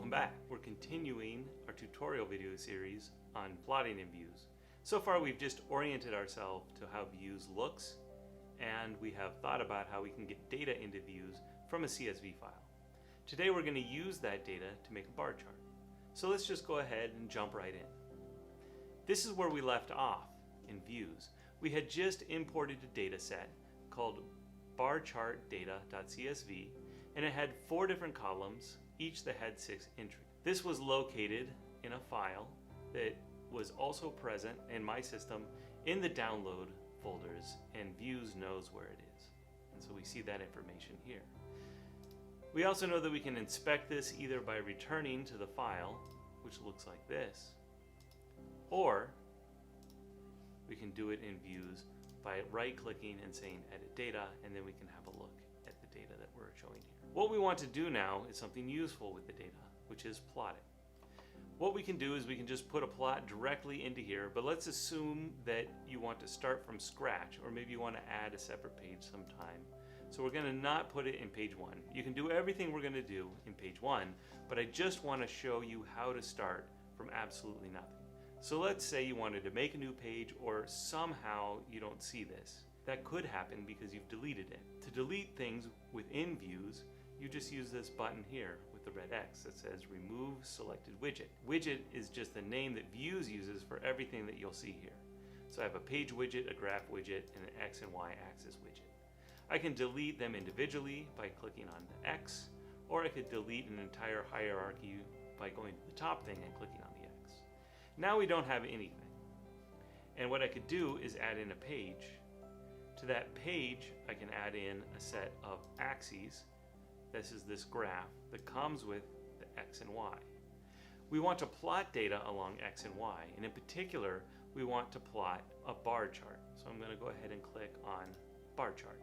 Welcome back. We're continuing our tutorial video series on plotting in Vuesz. So far we've just oriented ourselves to how Vuesz looks, and we have thought about how we can get data into Vuesz from a CSV file. Today we're going to use that data to make a bar chart. So let's just go ahead and jump right in. This is where we left off in Vuesz. We had just imported a data set called barchartdata.csv, and it had 4 different columns, each that had 6 entries. This was located in a file that was also present in my system in the download folders, and Vuesz knows where it is. And so we see that information here. We also know that we can inspect this either by returning to the file, which looks like this, or we can do it in Vuesz by right-clicking and saying Edit Data, and then we can have a look at the data that we're showing here. What we want to do now is something useful with the data, which is plot it. What we can do is we can just put a plot directly into here, but let's assume that you want to start from scratch, or maybe you want to add a separate page sometime. So we're going to not put it in page 1. You can do everything we're going to do in page 1, but I just want to show you how to start from absolutely nothing. So let's say you wanted to make a new page, or somehow you don't see this. That could happen because you've deleted it. To delete things within Vuesz, you just use this button here with the red X that says Remove Selected Widget. Widget is just the name that Vuesz uses for everything that you'll see here. So I have a page widget, a graph widget, and an X and Y axis widget. I can delete them individually by clicking on the X, or I could delete an entire hierarchy by going to the top thing and clicking on the X. Now we don't have anything. And what I could do is add in a page. To that page, I can add in a set of axes. This is this graph that comes with the X and Y. We want to plot data along X and Y, and in particular, we want to plot a bar chart. So I'm going to go ahead and click on bar chart.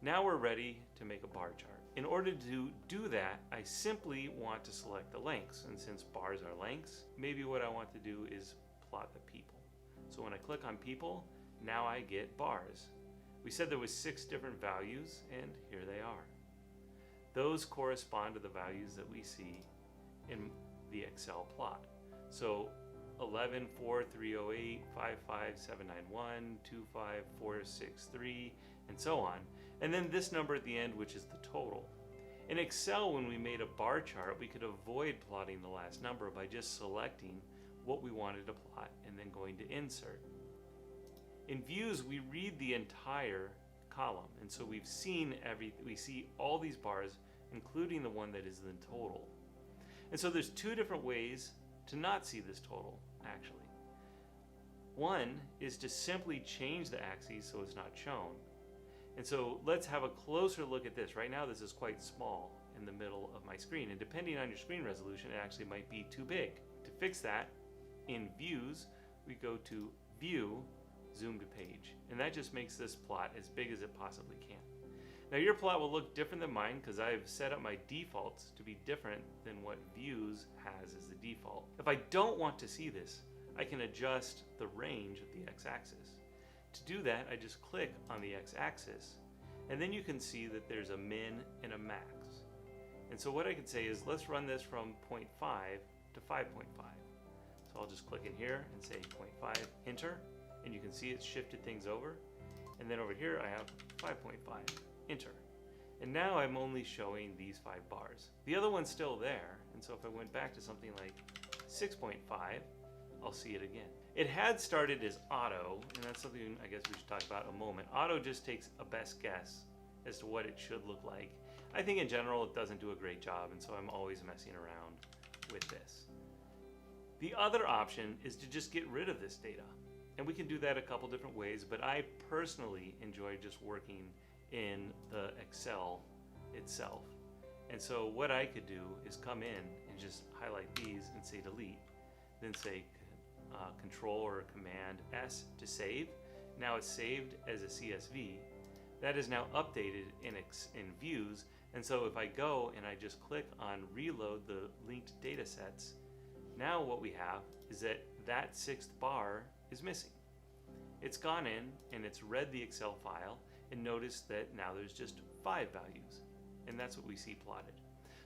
Now we're ready to make a bar chart. In order to do that, I simply want to select the lengths, and since bars are lengths, maybe what I want to do is plot the people. So when I click on people, now I get bars. We said there was 6 different values, and here they are. Those correspond to the values that we see in the Excel plot. So 11, 4, 308, 55, 791, 25, 463, and so on. And then this number at the end, which is the total. In Excel, when we made a bar chart, we could avoid plotting the last number by just selecting what we wanted to plot and then going to Insert. In Vuesz, we read the entire column, and so we see all these bars, including the one that is the total. And so there's 2 different ways to not see this total, actually. One is to simply change the axes so it's not shown. And so let's have a closer look at this. Right now this is quite small in the middle of my screen, and depending on your screen resolution, it actually might be too big. To fix that, in Vuesz, we go to View, Zoom to Page, and that just makes this plot as big as it possibly can. Now your plot will look different than mine because I've set up my defaults to be different than what Vuesz has as the default. If I don't want to see this, I can adjust the range of the x-axis. To do that, I just click on the x-axis, and then you can see that there's a min and a max. And so what I could say is, let's run this from 0.5 to 5.5. So I'll just click in here and say 0.5, enter, and you can see it's shifted things over. And then over here I have 5.5, enter. And now I'm only showing these 5 bars. The other one's still there, and so if I went back to something like 6.5, I'll see it again. It had started as auto, and that's something I guess we should talk about in a moment. Auto just takes a best guess as to what it should look like. I think in general it doesn't do a great job, and so I'm always messing around with this. The other option is to just get rid of this data. And we can do that a couple different ways, but I personally enjoy just working in the Excel itself. And so what I could do is come in and just highlight these and say delete, then say Control or Command S to save. Now it's saved as a CSV. That is now updated in Vuesz, and so if I go and I just click on reload the linked data sets, now what we have is that 6th bar is missing. It's gone in and it's read the Excel file and noticed that now there's just 5 values, and that's what we see plotted.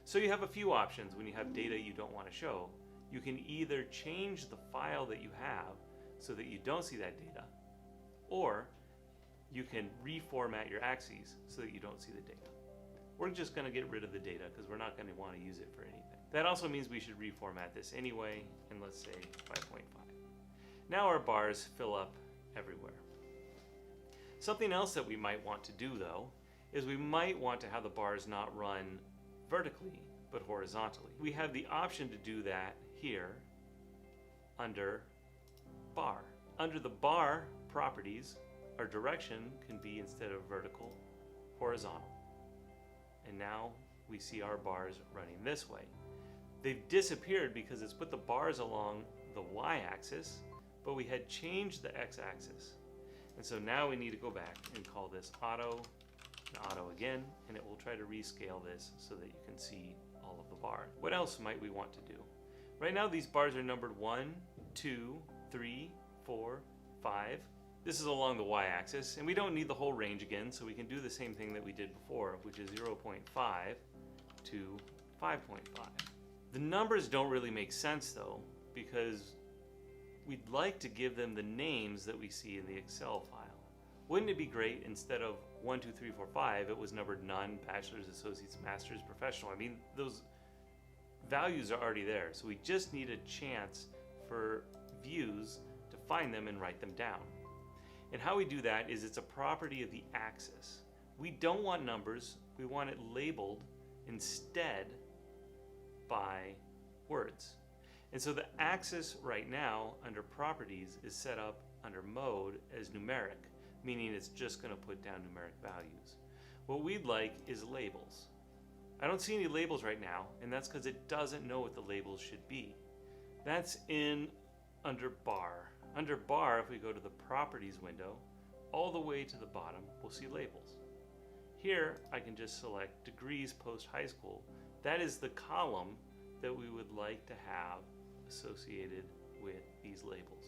So you have a few options when you have data you don't want to show. You can either change the file that you have so that you don't see that data, or you can reformat your axes so that you don't see the data. We're just going to get rid of the data because we're not going to want to use it for anything. That also means we should reformat this anyway, and let's say 5.5. Now our bars fill up everywhere. Something else that we might want to do though is we might want to have the bars not run vertically but horizontally. We have the option to do that here under bar. Under the bar properties, our direction can be, instead of vertical, horizontal. And now we see our bars running this way. They've disappeared because it's put the bars along the y-axis, but we had changed the x-axis. And so now we need to go back and call this auto and auto again, and it will try to rescale this so that you can see all of the bars. What else might we want to do? Right now these bars are numbered 1, 2, 3, 4, 5. This is along the y-axis, and we don't need the whole range again, so we can do the same thing that we did before, which is 0.5 to 5.5. The numbers don't really make sense though, because we'd like to give them the names that we see in the Excel file. Wouldn't it be great, instead of 1, 2, 3, 4, 5, it was numbered none, bachelor's, associate's, master's, professional. I mean, those values are already there, so we just need a chance for Vuesz to find them and write them down. And how we do that is it's a property of the axis. We don't want numbers, we want it labeled instead by words. And so the axis right now under properties is set up under mode as numeric, meaning it's just going to put down numeric values. What we'd like is labels. I don't see any labels right now, and that's because it doesn't know what the labels should be. That's in under bar. Under bar, if we go to the properties window, all the way to the bottom, we'll see labels. Here, I can just select degrees post high school. That is the column that we would like to have associated with these labels.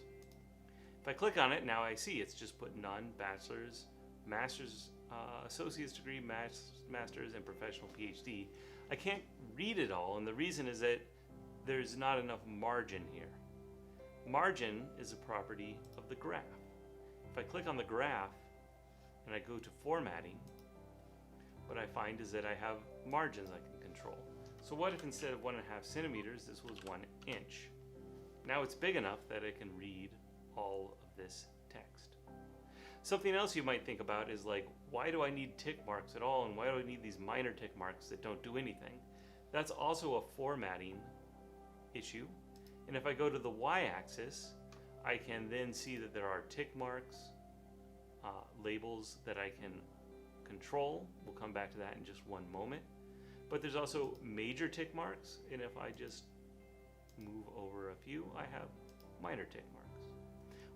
If I click on it, now I see it's just put none, bachelor's, master's, associate's degree, master's, and professional PhD. I can't read it all, and the reason is that there's not enough margin here. Margin is a property of the graph. If I click on the graph and I go to formatting, what I find is that I have margins I can control. So what if instead of 1.5 centimeters, this was 1 inch? Now it's big enough that I can read all of this text. Something else you might think about is like, why do I need tick marks at all, and why do I need these minor tick marks that don't do anything? That's also a formatting issue. And if I go to the y-axis, I can then see that there are tick marks, labels that I can control. We'll come back to that in just one moment. But there's also major tick marks, and if I just move over a few, I have minor tick marks.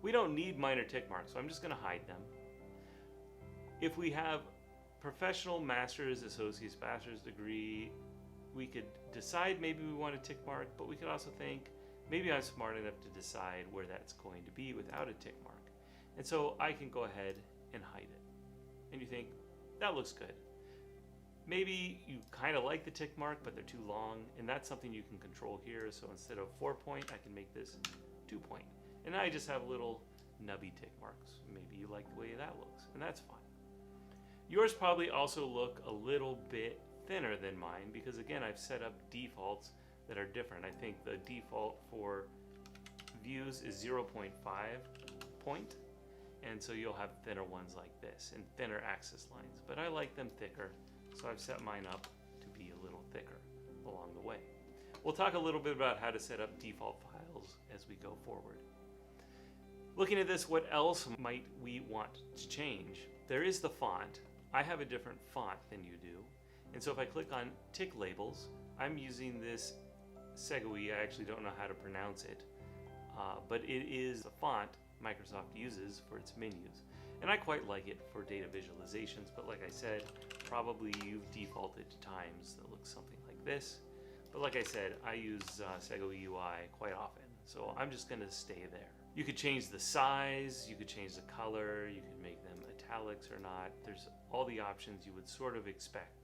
We don't need minor tick marks, so I'm just going to hide them. If we have professional, master's, associate's, bachelor's degree, we could decide maybe we want a tick mark, but we could also think, maybe I'm smart enough to decide where that's going to be without a tick mark. And so I can go ahead and hide it. And you think, that looks good. Maybe you kind of like the tick mark, but they're too long, and that's something you can control here. So instead of 4 point, I can make this 2 point. And now I just have little nubby tick marks. Maybe you like the way that looks, and that's fine. Yours probably also look a little bit thinner than mine, because again, I've set up defaults that are different. I think the default for Vuesz is 0.5 point, and so you'll have thinner ones like this and thinner axis lines, but I like them thicker, so I've set mine up to be a little thicker along the way. We'll talk a little bit about how to set up default files as we go forward. Looking at this, what else might we want to change? There is the font. I have a different font than you do, and so if I click on tick labels, I'm using this Segui. I actually don't know how to pronounce it, but it is the font Microsoft uses for its menus. And I quite like it for data visualizations, but like I said, probably you've defaulted to times that looks something like this. But like I said, I use Segui UI quite often, so I'm just going to stay there. You could change the size, you could change the color, you could make them italics or not. There's all the options you would sort of expect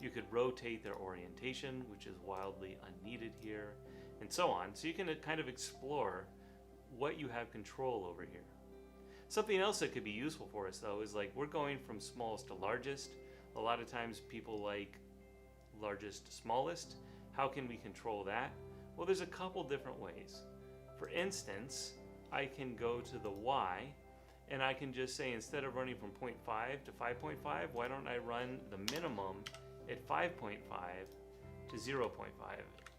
You could rotate their orientation, which is wildly unneeded here, and so on. So you can kind of explore what you have control over here. Something else that could be useful for us, though, is like we're going from smallest to largest. A lot of times people like largest to smallest. How can we control that? Well, there's a couple different ways. For instance, I can go to the Y, and I can just say, instead of running from 0.5 to 5.5, why don't I run the minimum at 5.5 to 0.5?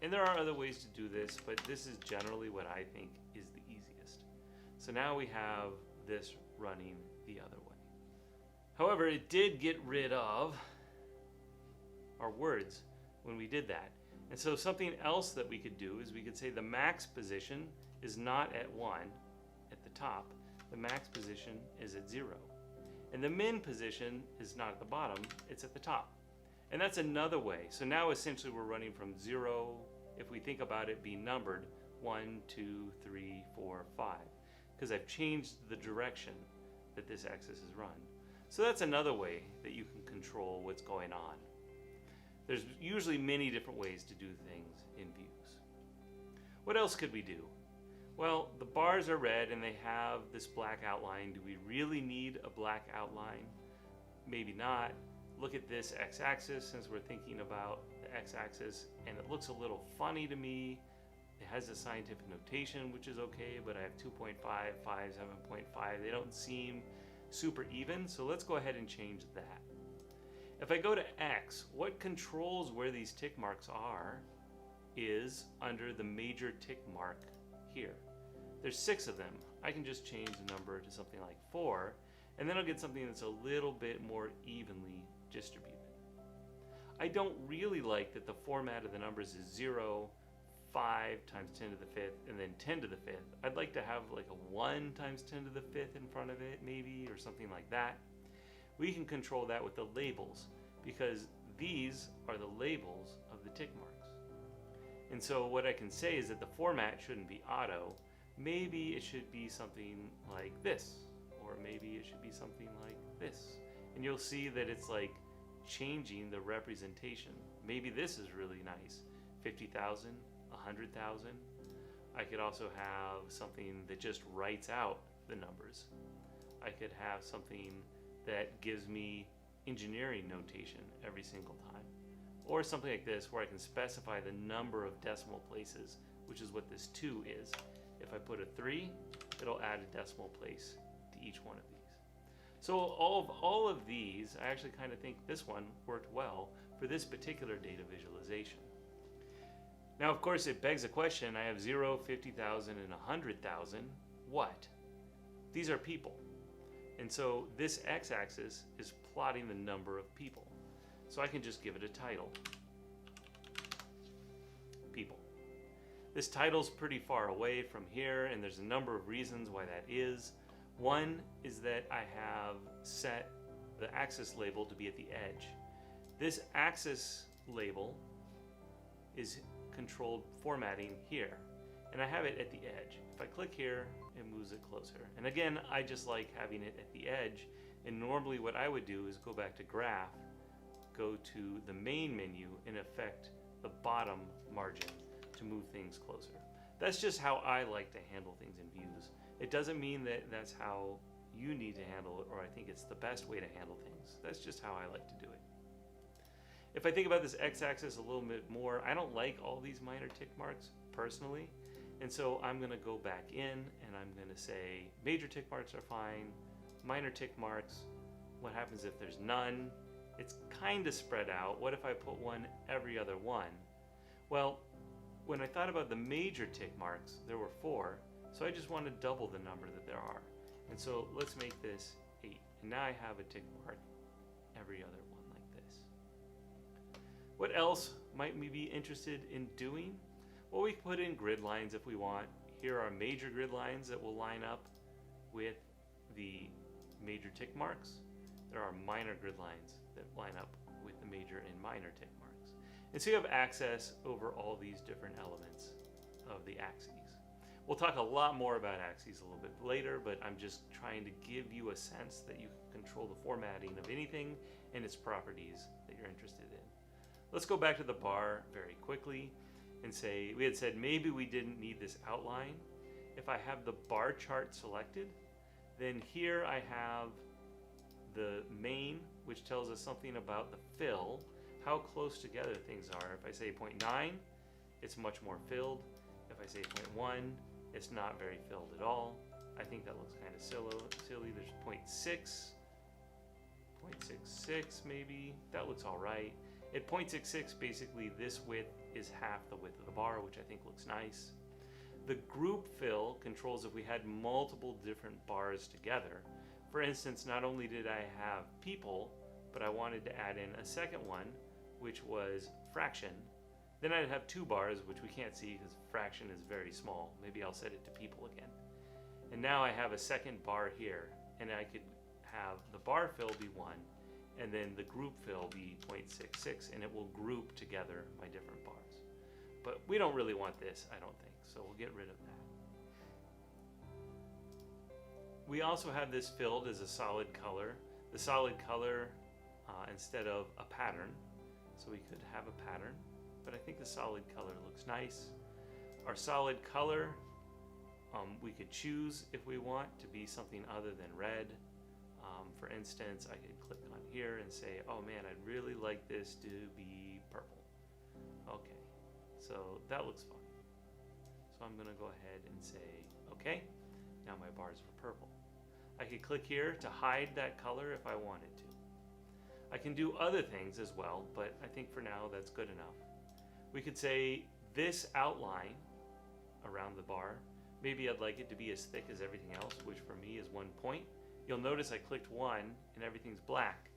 And there are other ways to do this, but this is generally what I think is the easiest. So now we have this running the other way. However, it did get rid of our words when we did that. And so something else that we could do is we could say the max position is not at 1 at the top. The max position is at 0. And the min position is not at the bottom, it's at the top. And that's another way. So now essentially we're running from 0, if we think about it being numbered, 1, 2, 3, 4, 5. Because I've changed the direction that this axis is run. So that's another way that you can control what's going on. There's usually many different ways to do things in Vuesz. What else could we do? Well, the bars are red and they have this black outline. Do we really need a black outline? Maybe not. Look at this x-axis, since we're thinking about the x-axis, and it looks a little funny to me. It has a scientific notation, which is okay, but I have 2.5, 5, 7.5. They don't seem super even, so let's go ahead and change that. If I go to X, what controls where these tick marks are is under the major tick mark here. There's 6 of them. I can just change the number to something like 4, and then I'll get something that's a little bit more evenly distributed. I don't really like that the format of the numbers is 0, 5 times 10 to the 5th, and then 10 to the 5th. I'd like to have like a 1 times 10 to the 5th in front of it, maybe, or something like that. We can control that with the labels, because these are the labels of the tick marks. And so what I can say is that the format shouldn't be auto. Maybe it should be something like this, or maybe it should be something like this. And you'll see that it's like changing the representation. Maybe this is really nice. 50,000, 100,000. I could also have something that just writes out the numbers. I could have something that gives me engineering notation every single time. Or something like this, where I can specify the number of decimal places, which is what this 2 is. If I put a 3, it'll add a decimal place to each one of these. So all of these, I actually kind of think this one worked well for this particular data visualization. Now, of course, it begs a question. I have 0, 50,000, and 100,000. What? These are people. And so this x-axis is plotting the number of people. So I can just give it a title. People. This title's pretty far away from here, and there's a number of reasons why that is. One is that I have set the axis label to be at the edge. This axis label is controlled formatting here, and I have it at the edge. If I click here, it moves it closer. And again, I just like having it at the edge, and normally what I would do is go back to Graph, go to the main menu, and affect the bottom margin to move things closer. That's just how I like to handle things in Vuesz. It doesn't mean that that's how you need to handle it, or I think it's the best way to handle things. That's just how I like to do it. If I think about this x-axis a little bit more, I don't like all these minor tick marks personally, and so I'm going to go back in and I'm going to say major tick marks are fine, minor tick marks, what happens if there's none? It's kind of spread out. What if I put one every other one? Well, when I thought about the major tick marks, there were 4, so I just want to double the number that there are. And so let's make this 8. And now I have a tick mark every other one like this. What else might we be interested in doing? Well, we can put in grid lines if we want. Here are major grid lines that will line up with the major tick marks. There are minor grid lines that line up with the major and minor tick marks. And so you have access over all these different elements of the axes. We'll talk a lot more about axes a little bit later, but I'm just trying to give you a sense that you can control the formatting of anything and its properties that you're interested in. Let's go back to the bar very quickly and say, we had said maybe we didn't need this outline. If I have the bar chart selected, then here I have the main, which tells us something about the fill, how close together things are. If I say 0.9, it's much more filled. If I say 0.1, it's not very filled at all. I think that looks kind of silly. There's 0.6, 0.66 maybe. That looks all right. At 0.66, basically this width is half the width of the bar, which I think looks nice. The group fill controls if we had multiple different bars together. For instance, not only did I have people, but I wanted to add in a second one, which was fraction. Then I'd have two bars, which we can't see because fraction is very small. Maybe I'll set it to people again. And now I have a second bar here, and I could have the bar fill be 1, and then the group fill be 0.66, and it will group together my different bars. But we don't really want this, I don't think, so we'll get rid of that. We also have this filled as a solid color. The solid color instead of a pattern, so we could have a pattern, but I think the solid color looks nice. Our solid color, we could choose if we want to be something other than red. For instance, I could click on here and say, oh man, I'd really like this to be purple. Okay, so that looks fine. So I'm gonna go ahead and say, okay, now my bars are purple. I could click here to hide that color if I wanted to. I can do other things as well, but I think for now that's good enough. We could say this outline around the bar, maybe I'd like it to be as thick as everything else, which for me is 1 point. You'll notice I clicked 1 and everything's black.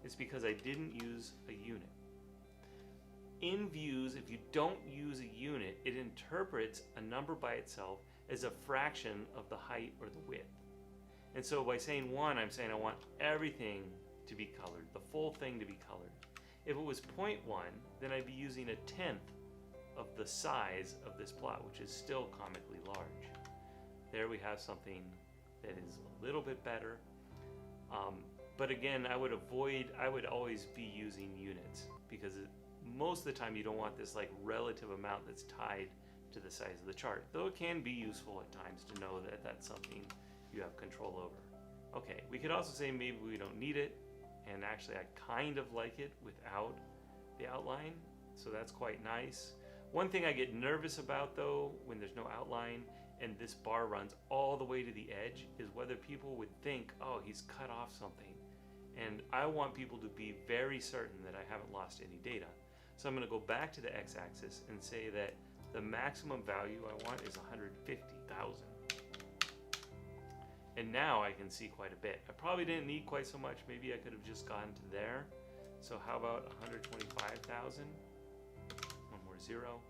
It's because I didn't use a unit. In Vuesz, if you don't use a unit, it interprets a number by itself as a fraction of the height or the width. And so by saying 1, I'm saying I want everything to be colored, the full thing to be colored. If it was 0.1, then I'd be using 1/10 of the size of this plot, which is still comically large. There we have something that is a little bit better. But again, I would always be using units, because most of the time you don't want this like relative amount that's tied to the size of the chart, though it can be useful at times to know that that's something you have control over. Okay, we could also say maybe we don't need it, and actually I kind of like it without the outline, so that's quite nice. One thing I get nervous about though, when there's no outline and this bar runs all the way to the edge, is whether people would think, oh, he's cut off something. And I want people to be very certain that I haven't lost any data. So I'm going to go back to the x-axis and say that the maximum value I want is 150,000. And now I can see quite a bit. I probably didn't need quite so much. Maybe I could have just gone to there. So how about 125,000? One more zero.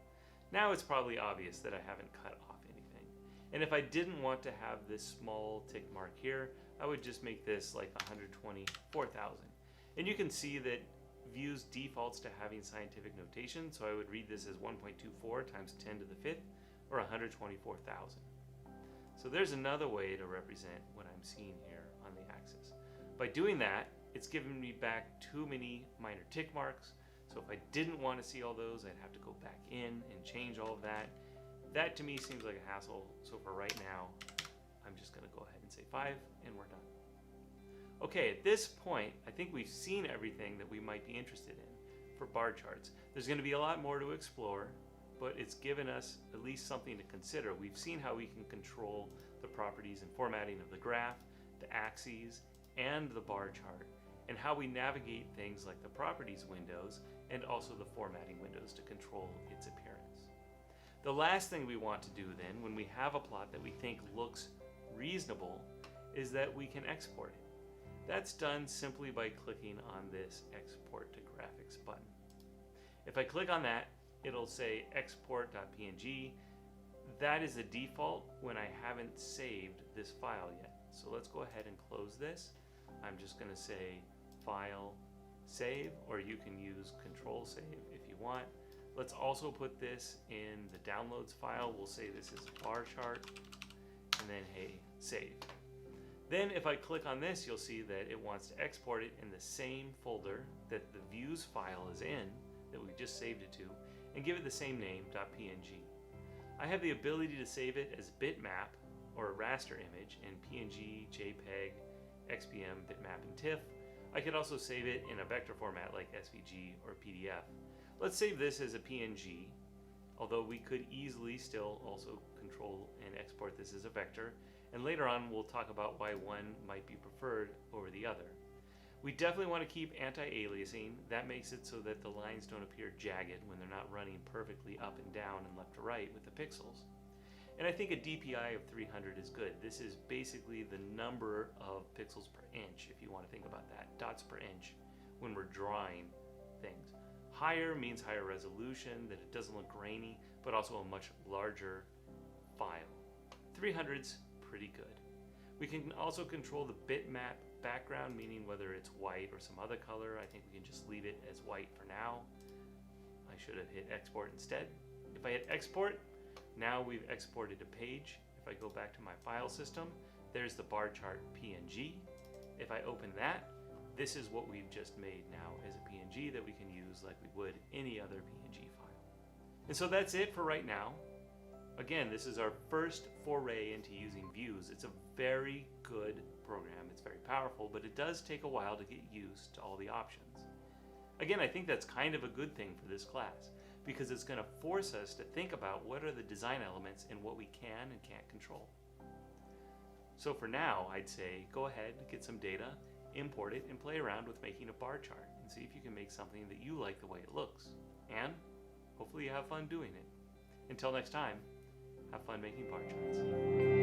Now it's probably obvious that I haven't cut off anything. And if I didn't want to have this small tick mark here, I would just make this like 124,000. And you can see that Vuesz defaults to having scientific notation, so I would read this as 1.24 times 10 to the 5th, or 124,000. So there's another way to represent what I'm seeing here on the axis. By doing that, it's given me back too many minor tick marks, so if I didn't want to see all those, I'd have to go back in and change all of that. That to me seems like a hassle, so for right now, I'm just going to go ahead and say 5, and we're done. Okay, at this point, I think we've seen everything that we might be interested in for bar charts. There's going to be a lot more to explore, but it's given us at least something to consider. We've seen how we can control the properties and formatting of the graph, the axes, and the bar chart, and how we navigate things like the properties windows and also the formatting windows to control its appearance. The last thing we want to do then, when we have a plot that we think looks reasonable, is that we can export it. That's done simply by clicking on this Export to Graphics button. If I click on that, it'll say export.png. That is the default when I haven't saved this file yet. So let's go ahead and close this. I'm just going to say File, Save, or you can use Control Save if you want. Let's also put this in the Downloads file. We'll say this is a bar chart, and then hey, save. Then if I click on this, you'll see that it wants to export it in the same folder that the Vuesz file is in that we just saved it to and give it the same name, .png. I have the ability to save it as bitmap or a raster image in PNG, JPEG, XPM, bitmap, and TIFF. I could also save it in a vector format like SVG or PDF. Let's save this as a PNG, although we could easily still also control and export this as a vector, and later on we'll talk about why one might be preferred over the other. We definitely want to keep anti-aliasing. That makes it so that the lines don't appear jagged when they're not running perfectly up and down and left to right with the pixels. And I think a DPI of 300 is good. This is basically the number of pixels per inch, if you want to think about that, dots per inch, when we're drawing things. Higher means higher resolution, that it doesn't look grainy, but also a much larger file. 300's pretty good. We can also control the bitmap background, meaning whether it's white or some other color. I think we can just leave it as white for now. I should have hit export instead. If I hit export, now we've exported a page. If I go back to my file system, there's the bar chart PNG. If I open that, this is what we've just made now as a PNG that we can use like we would any other PNG file. And so that's it for right now. Again, this is our first foray into using Vuesz. It's a very good program. It's very powerful, but it does take a while to get used to all the options. Again, I think that's kind of a good thing for this class, because it's going to force us to think about what are the design elements and what we can and can't control. So for now, I'd say go ahead, get some data, import it, and play around with making a bar chart and see if you can make something that you like the way it looks. And hopefully you have fun doing it. Until next time, have fun making bar charts.